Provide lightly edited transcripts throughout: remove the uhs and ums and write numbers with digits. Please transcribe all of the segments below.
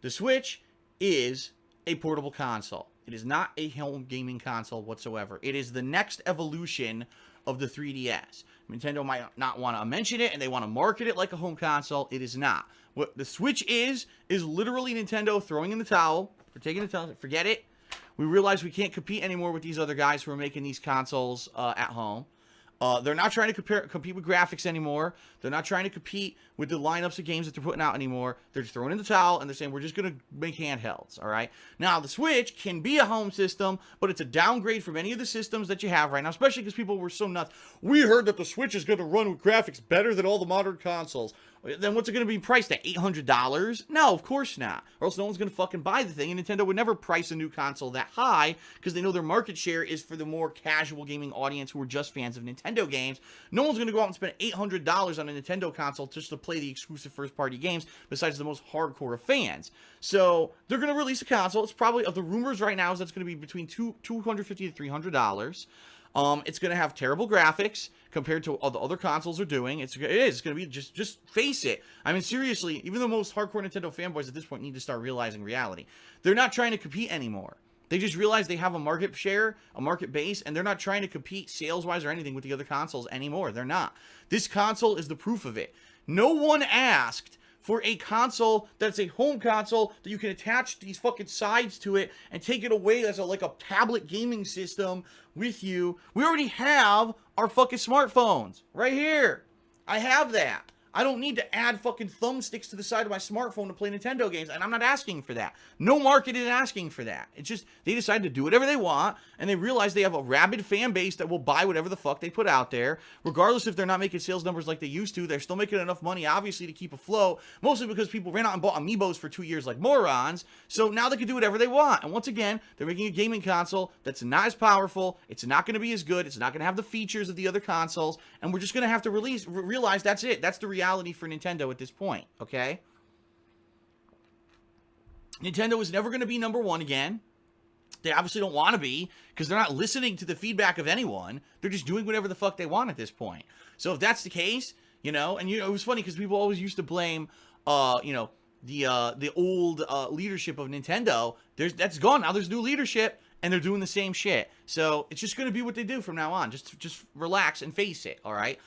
The Switch is a portable console. It is not a home gaming console whatsoever. It is the next evolution of the 3DS. Nintendo might not want to mention it, and they want to market it like a home console. It is not. What the Switch is literally Nintendo throwing in the towel. They're taking the towel. Forget it. We realize we can't compete anymore with these other guys who are making these consoles at home. They're not trying to compete with graphics anymore. They're not trying to compete with the lineups of games that they're putting out anymore. They're just throwing in the towel, and they're saying, we're just going to make handhelds, all right? Now, the Switch can be a home system, but it's a downgrade from any of the systems that you have right now, especially because people were so nuts. We heard that the Switch is going to run with graphics better than all the modern consoles. Then what's it going to be priced at? $800? No, of course not. Or else no one's going to fucking buy the thing. And Nintendo would never price a new console that high because they know their market share is for the more casual gaming audience who are just fans of Nintendo games. No one's going to go out and spend $800 on a Nintendo console just to play the exclusive first-party games besides the most hardcore of fans. So they're going to release a console. It's probably, of the rumors right now, is that's going to be between $250 to $300. It's going to have terrible graphics compared to all the other consoles are doing. It is going to be, just face it. I mean, seriously, even the most hardcore Nintendo fanboys at this point need to start realizing reality. They're not trying to compete anymore. They just realize they have a market share, a market base, and they're not trying to compete sales-wise or anything with the other consoles anymore. They're not. This console is the proof of it. No one asked for a console that's a home console that you can attach these fucking sides to it and take it away as like a tablet gaming system with you. We already have our fucking smartphones right here. I have that. I don't need to add fucking thumbsticks to the side of my smartphone to play Nintendo games, and I'm not asking for that. No market is asking for that. It's just they decide to do whatever they want, and they realize they have a rabid fan base that will buy whatever the fuck they put out there, regardless if they're not making sales numbers like they used to. They're still making enough money, obviously, to keep afloat, mostly because people ran out and bought Amiibos for 2 years like morons, so now they can do whatever they want. And once again, they're making a gaming console that's not as powerful, it's not going to be as good, it's not going to have the features of the other consoles, and we're just going to have to realize that's it. That's the reality for Nintendo at this point, okay? Nintendo is never going to be number one again. They obviously don't want to be because they're not listening to the feedback of anyone. They're just doing whatever the fuck they want at this point. So if that's the case, you know, and it was funny because people always used to blame, the old leadership of Nintendo. That's gone now. There's new leadership, and they're doing the same shit. So it's just going to be what they do from now on. Just relax and face it. All right.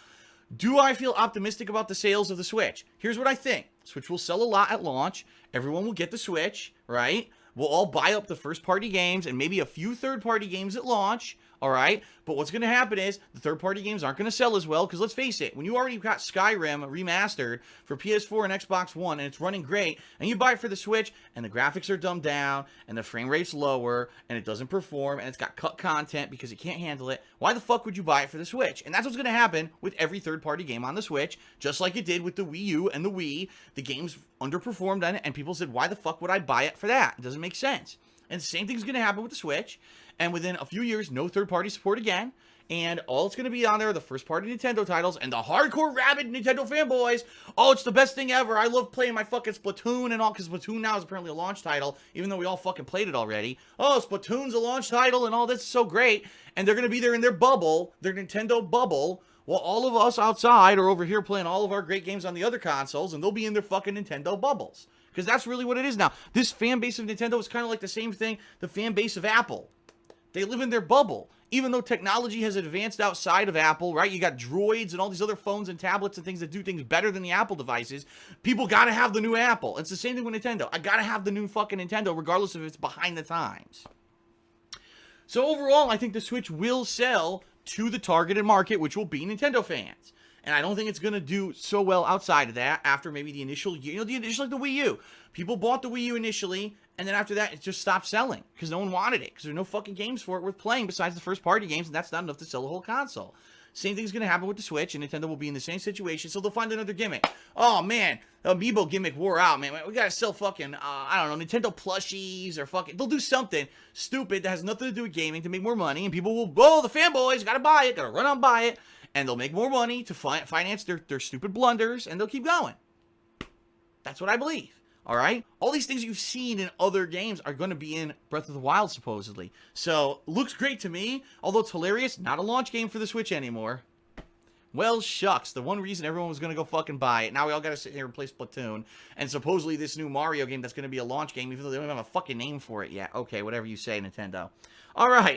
Do I feel optimistic about the sales of the Switch? Here's what I think. Switch will sell a lot at launch. Everyone will get the Switch, right? We'll all buy up the first-party games and maybe a few third-party games at launch, all right? But what's going to happen is the third-party games aren't going to sell as well because let's face it, when you already got Skyrim remastered for PS4 and Xbox One and it's running great, and you buy it for the Switch and the graphics are dumbed down and the frame rate's lower and it doesn't perform and it's got cut content because it can't handle it, why the fuck would you buy it for the Switch? And that's what's going to happen with every third-party game on the Switch, just like it did with the Wii U and the Wii. The games underperformed on it and people said, why the fuck would I buy it for that? It doesn't make sense. And the same thing's going to happen with the Switch. And within a few years, no third-party support again. And all it's going to be on there are the first-party Nintendo titles. And the hardcore, rabid Nintendo fanboys, oh, it's the best thing ever. I love playing my fucking Splatoon and all, because Splatoon now is apparently a launch title, even though we all fucking played it already. Oh, Splatoon's a launch title and all this is so great. And they're going to be there in their bubble, their Nintendo bubble, while all of us outside are over here playing all of our great games on the other consoles, and they'll be in their fucking Nintendo bubbles. Because that's really what it is now. This fan base of Nintendo is kind of like the same thing, the fan base of Apple. They live in their bubble. Even though technology has advanced outside of Apple, right? You got droids and all these other phones and tablets and things that do things better than the Apple devices. People got to have the new Apple. It's the same thing with Nintendo. I got to have the new fucking Nintendo, regardless if it's behind the times. So overall, I think the Switch will sell to the targeted market, which will be Nintendo fans. And I don't think it's going to do so well outside of that after maybe the initial, like the Wii U. People bought the Wii U initially, and then after that, it just stopped selling because no one wanted it because there's no fucking games for it worth playing besides the first-party games, and that's not enough to sell a whole console. Same thing's going to happen with the Switch, and Nintendo will be in the same situation, so they'll find another gimmick. Oh, man, the Amiibo gimmick wore out, man. We got to sell fucking, I don't know, Nintendo plushies or fucking... They'll do something stupid that has nothing to do with gaming to make more money, and people will, oh, the fanboys, got to buy it, got to run out and buy it, and they'll make more money to finance their stupid blunders, and they'll keep going. That's what I believe. All right? All these things you've seen in other games are going to be in Breath of the Wild, supposedly. So, looks great to me. Although it's hilarious, not a launch game for the Switch anymore. Well, shucks. The one reason everyone was going to go fucking buy it. Now we all got to sit here and play Splatoon. And supposedly this new Mario game that's going to be a launch game, even though they don't even have a fucking name for it yet. Okay, whatever you say, Nintendo. All right.